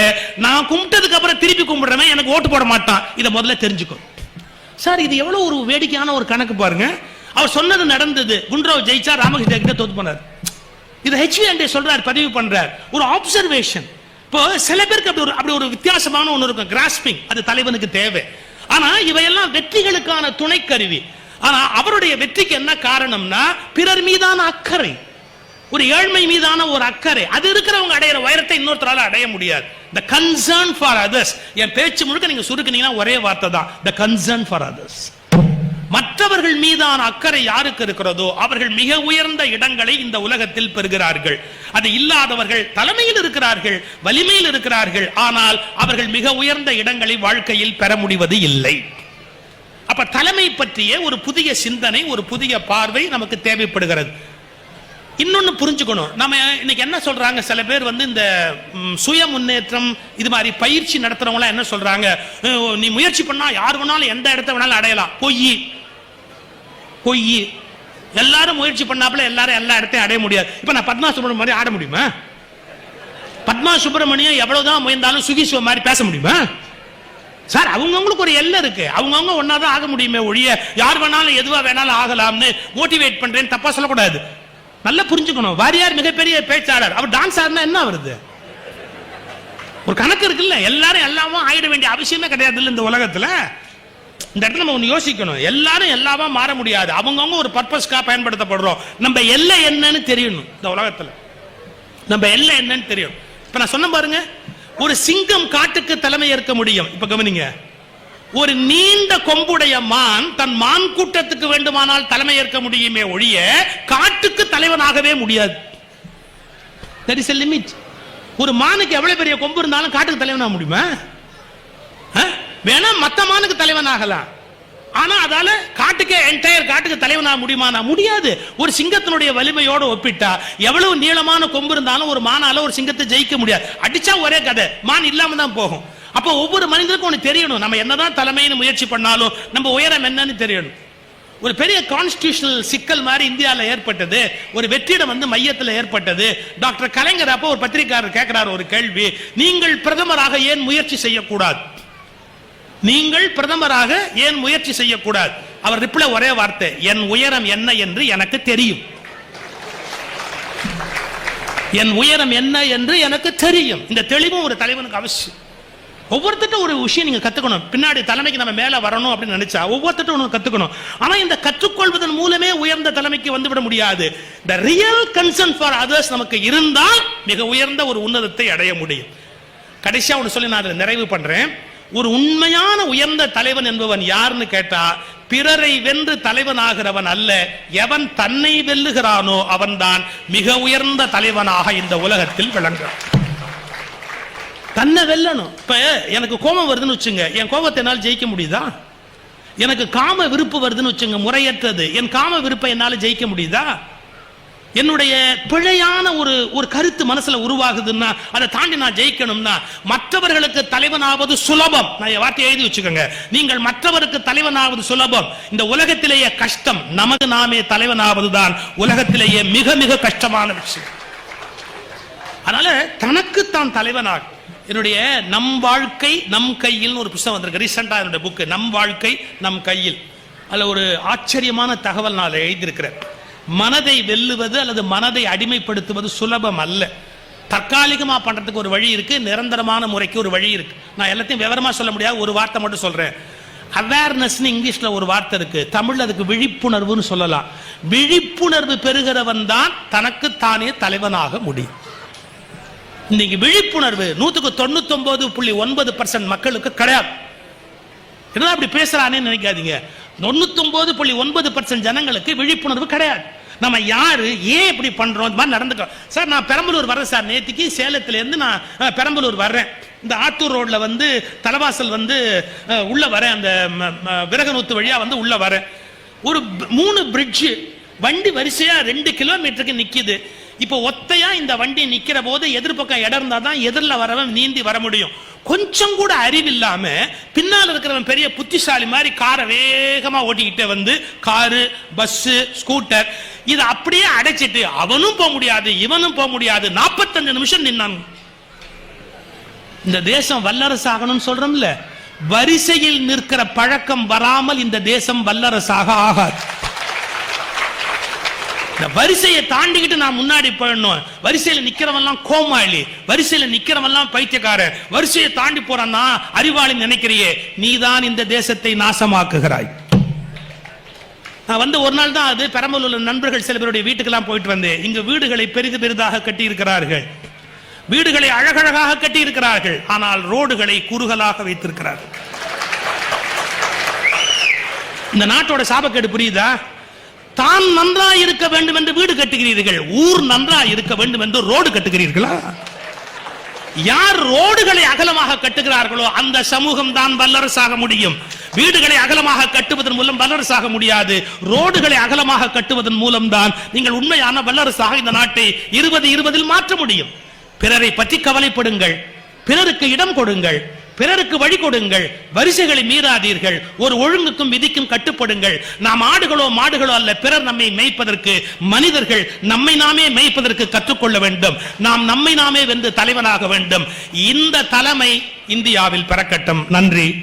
நான் கும்பிட்டதுக்கு அப்புறம் திருப்பி கும்பிடுறவன் எனக்கு ஓட்டு போட மாட்டான். இதை முதல்ல தெரிஞ்சுக்கோ. சார், இது எவ்வளவு ஒரு வேடிக்கையான ஒரு கணக்கு பாருங்க. அவர் சொன்னது நடந்தது. குண்டுராவ் ஜெயிச்சா, ராமகிருஷ்ண ஹெக்டே தோத்து போனார். இதை ஹெச்வி ஹண்டே சொல்றார், பதிவு பண்றார். ஒரு ஆப்சர்வேஷன். இப்போ சில பேருக்கு அப்படி ஒரு வித்தியாசமான ஒன்று இருக்கும், கிராஸ்பிங். அது தலைவனுக்கு தேவை. ஆனா இவையெல்லாம் வெற்றிகளுக்கான துணை கருவி. ஆனா அவருடைய வெற்றிக்கு என்ன காரணம்னா பிறர் மீதான அக்கறை, ஒரு ஏழ்மை மீதான ஒரு அக்கறை. அது இருக்கிறவங்க அடையிற உயரத்தை இன்னொருத்தரால அடைய முடியாது. the concern for others. என் பேச்சு முழுக்க நீங்க சுருக்குனீங்கன்னா ஒரே வார்த்தை தான், the concern for others. மற்றவர்கள் மீதான அக்கறை யாருக்கு இருக்கிறதோ அவர்கள் மிக உயர்ந்த இடங்களை இந்த உலகத்தில் பெறுகிறார்கள். அது இல்லாதவர்கள் தலைமையில் இருக்கிறார்கள், வலிமையில் இருக்கிறார்கள், ஆனால் அவர்கள் மிக உயர்ந்த இடங்களை வாழ்க்கையில் பெற முடிவது இல்லை. அப்ப தலைமை பற்றிய ஒரு புதிய சிந்தனை, ஒரு புதிய பார்வை நமக்கு தேவைப்படுகிறது. இன்னொன்னு புரிஞ்சுக்கணும். நம்ம இன்னைக்கு என்ன சொல்றாங்க, சில பேர் வந்து இந்த சுய முன்னேற்றம் இது மாதிரி பயிற்சி நடத்துறவங்க என்ன சொல்றாங்க, நீ முயற்சி பண்ணா யார் வேணாலும் எந்த இடத்த வேணாலும் அடையலாம். பொய் பொய். எல்லாரும் முயற்சி பண்ணாப்புல எல்லாரும் எல்லா இடத்தையும் அடைய முடியாது. இப்ப நான் பத்மா சுப்ரமணியம் மாதிரி ஆட முடியுமா? பத்மா சுப்பிரமணியம் எவ்வளவுதான் முயன்றாலும் சுகிசுவ மாதிரி பேச முடியுமா சார்? அவங்கவுங்களுக்கு ஒரு எல்லை இருக்கு. அவங்கவுங்க ஒன்னாதான் ஆக முடியுமே ஒழிய யார் வேணாலும் எதுவா வேணாலும் ஆகலாம்னு மோட்டிவேட் பண்றேன்னு தப்பா சொல்லக்கூடாது. நல்லா புரிஞ்சுக்கணும். வாரியார் மிகப்பெரிய பேச்சாளர். அவர் டான்ஸ் ஆடினா என்ன வருது? ஒரு கணக்கு இருக்குல்ல. எல்லாரும் எல்லாமும் ஆயிட வேண்டிய அவசியமே கிடையாது இந்த உலகத்துல. இந்த இடத்துல நம்ம ஒன்று யோசிக்கணும். எல்லாரும் எல்லாமா மாற முடியாது. அவங்கவுங்க ஒரு பர்பஸ்க்காக பயன்படுத்தப்படுறோம். நம்ம எல்லை என்னன்னு தெரியணும். இந்த உலகத்துல நம்ம எல்லை என்னன்னு தெரியும். இப்ப நான் சொன்ன பாருங்க, ஒரு சிங்கம் காட்டுக்கு தலைமை ஏற்க முடியும். இப்ப கவனிங்க, ஒரு நீண்ட கொம்புடைய மான் தன் மான் கூட்டத்துக்கு வேண்டுமானால் தலைமை ஏற்க முடியுமே ஒழிய காட்டுக்கு தலைவனாகவே முடியாது. There is a limit. ஒரு மானுக்கு எவ்வளவு பெரிய கொம்பு இருந்தாலும் காட்டுக்கு தலைவனாக முடியுமா? வேணா மத்த மானுக்கு தலைவன் ஆகலாம். ஆனா அதால காட்டுக்கு என்டையர் காட்டுக்கு தலைவனாக முடியுமானா முடியாது. ஒரு சிங்கத்தினுடைய வலிமையோடு ஒப்பிட்டா எவ்வளவு நீளமான கொம்பு இருந்தாலும் ஒரு மானால ஒரு சிங்கத்தை ஜெயிக்க முடியாது. அடிச்சா ஒரே கதை, மான் இல்லாம தான் போகும். அப்ப ஒவ்வொரு மனிதனுக்கும் ஒன்று தெரியணும். நம்ம என்னதான் தலைமைன்னு முயற்சி பண்ணாலும் நம்ம உயரம் என்னன்னு தெரியணும். ஒரு பெரிய கான்ஸ்டிடியூஷனல் சிக்கல் மாதிரி இந்தியாவில் ஏற்பட்டது. ஒரு வெற்றிடம் மையத்தில் ஏற்பட்டது. டாக்டர் கலைஞர் அப்போ ஒரு பத்திரிகையாளர் கேட்கிறார் ஒரு கேள்வி, நீங்கள் பிரதமராக ஏன் முயற்சி செய்யக்கூடாது? நீங்கள் பிரதமராக ஏன் முயற்சி செய்யக்கூடாது? அவர் ரிப்ளை ஒரே வார்த்தை, என் உயரம் என்ன என்று எனக்கு தெரியும். என் உயரம் என்ன என்று எனக்கு தெரியும். இந்த தெளிவும் ஒரு தலைவனுக்கு அவசியம். ஒவ்வொருத்தட்டும் ஒரு விஷயம் நீங்க கத்துக்கணும். பின்னாடி தலைமைக்கு நம்ம மேல வரணும் அப்படின்னு நினைச்சா ஒவ்வொருத்தட்டும் ஒன்று கத்துக்கணும். ஆனா இந்த கற்றுக்கொள்வதன் மூலமே உயர்ந்த தலைமைக்கு வந்துவிட முடியாது. the real concern for others நமக்கு இருந்தால் மிக உயர்ந்த ஒரு உன்னதத்தை அடைய முடியும். கடைசியா ஒன்று சொல்லி நான் அதை நிறைவு பண்றேன். ஒரு உண்மையான உயர்ந்த தலைவன் என்பவன் யாருன்னு கேட்டா, பிறரை வென்று தலைவனாகிறவன் அல்ல, எவன் தன்னை வெல்லுகிறானோ அவன்தான் மிக உயர்ந்த தலைவனாக இந்த உலகத்தில் விளங்குகிறான். தன்னை வெல்லணும். இப்ப எனக்கு கோபம் வருதுன்னு வச்சுங்க, என் கோபத்தை என்னால் ஜெயிக்க முடியுதா? எனக்கு காம விருப்பு வருதுன்னு வச்சுங்க, முறையற்றது, என் காம விருப்பை என்னால் ஜெயிக்க முடியுதா? என்னுடைய பிழையான ஒரு கருத்து மனசுல உருவாகுதுன்னா அதை தாண்டி நான் ஜெயிக்கணும்னா மற்றவர்களுக்கு தலைவனாவது சுலபம். நான் வார்த்தை எழுதி வச்சுக்கோங்க, நீங்கள் மற்றவருக்கு தலைவனாவது சுலபம். இந்த உலகத்திலேயே கஷ்டம் நமக்கு நாமே தலைவனாவதுதான் உலகத்திலேயே மிக மிக கஷ்டமான விஷயம். அதனால தனக்கு தான் தலைவனாக என்னுடைய நம் வாழ்க்கை நம் கையில் ஒரு புத்தகம் வந்திருக்கு. ரீசெண்டா என்னுடைய புக்கு நம் வாழ்க்கை நம் கையில். அதுல ஒரு ஆச்சரியமான தகவல் நான் எழுதியிருக்கிறேன். மனதை வெல்லுவது அல்லது மனதை அடிமைப்படுத்துவது சுலபம் அல்ல. தற்காலிகமா பண்றதுக்கு ஒரு வழி இருக்கு, நிரந்தரமான முறைக்கு ஒரு வழி இருக்கு. நான் எல்லாத்தையும் விவரமா சொல்ல முடியாது, ஒரு வார்த்தை மட்டும் சொல்றேன். அவேர்னஸ் இங்கிலீஷ்ல ஒரு வார்த்தை இருக்கு, தமிழ்ல அதுக்கு விழிப்புணர்வுன்னு சொல்லலாம். விழிப்புணர்வு பெறுகிறவன் தான் தனக்கு தானே தலைவனாக முடியும். இன்னைக்கு விழிப்புணர்வு 99.9% மக்களுக்கு கிடையாது. என்ன அப்படி பேசுறானே நினைக்காதீங்க. 99.9% ஜனங்களுக்கு விழிப்புணர்வு கிடையாது. நம்ம யாரு ஏன் இப்படி பண்றோம், இந்த மாதிரி நடந்துக்கிறோம். சார் நான் பெரம்பலூர் வரேன் சார், நேற்றுக்கு சேலத்துல இருந்து நான் பெரம்பலூர் வர்றேன். இந்த ஆத்தூர் ரோட்ல தலைவாசல் உள்ள வரேன், அந்த விரகநூத்து வழியா உள்ள வரேன். ஒரு 3 பிரிட்ஜ் வண்டி வரிசையா 2 கிலோமீட்டருக்கு நிக்குது. இப்போ ஒத்தையா இந்த வண்டி நிக்கிற போது எதிர்பக்கம் இடம் இருந்தா தான் எதிரில் வரவன் நீந்தி வர முடியும். கொஞ்சம் கூட அறிவில்லாம பின்னால் இருக்கிறவன் பெரிய புத்திசாலி மாதிரி காரை வேகமா ஓட்டிக்கிட்டே காரு பஸ் ஸ்கூட்டர் இது அப்படியே அடைச்சிட்டு அவனும் போக முடியாது இவனும் போக முடியாது. 45 நிமிஷம் நின்னான். இந்த தேசம் வல்லரசாகணும்னு சொல்றோம்ல, வரிசையில் நிற்கிற பழக்கம் வராமல் இந்த தேசம் வல்லரசாக ஆகாது. வரிசையை தாண்டிக்கிட்டு நான் முன்னாடி போயிடணும். வரிசையில நிக்கிறவெல்லாம் கோமாளி, வரிசையில நிக்கிறவெல்லாம் பைத்தியக்காரன், வரிசையை தாண்டி போறான்னா அறிவாளி நினைக்கிறியே, நீதான் இந்த தேசத்தை நாசமாக்குகிறாய். நான் ஒரு நாள் தான் அது பெரம்பலூர்ல நண்பர்கள் சில பேருடைய வீட்டுக்கெல்லாம் போயிட்டு வந்தேன். இங்கு வீடுகளை பெரிதாக கட்டி இருக்கிறார்கள், வீடுகளை அழகழகாக கட்டி இருக்கிறார்கள், ஆனால் ரோடுகளை குறுகலாக வைத்திருக்கிறார்கள். இந்த நாட்டோட சாபக்கேடு புரியுதா? தான் நன்றா இருக்க வேண்டும் என்று வீடு கட்டுகிறீர்கள், ஊர் நன்றா இருக்க வேண்டும் என்று ரோடு கட்டுகிறீர்களா? யார் ரோடுகளை அகலமாக கட்டுகிறார்களோ அந்த சமூகம் தான் வல்லரசாக முடியும். வீடுகளை அகலமாக கட்டுவதன் மூலம் வல்லரசாக முடியாது. ரோடுகளை அகலமாக கட்டுவதன் மூலம் தான் நீங்கள் உண்மையான வல்லரசாக இந்த நாட்டை 2020 மாற்ற முடியும். பிறரை பற்றி கவலைப்படுங்கள், பிறருக்கு இடம் கொடுங்கள், பிறருக்கு வழி கொடுங்கள், வரிசைகளை மீறாதீர்கள், ஒரு ஒழுங்குக்கும் விதிக்கும் கட்டுப்படுங்கள். நாம் ஆடுகளோ மாடுகளோ அல்ல, பிறர் நம்மை மேய்ப்பதற்கு, மனிதர்கள் நம்மை நாமே மேய்ப்பதற்கு கற்றுக்கொள்ள வேண்டும். நாம் நம்மை நாமே வென்று தலைவனாக வேண்டும். இந்த தலைமை இந்தியாவில் பிறக்கட்டும். நன்றி.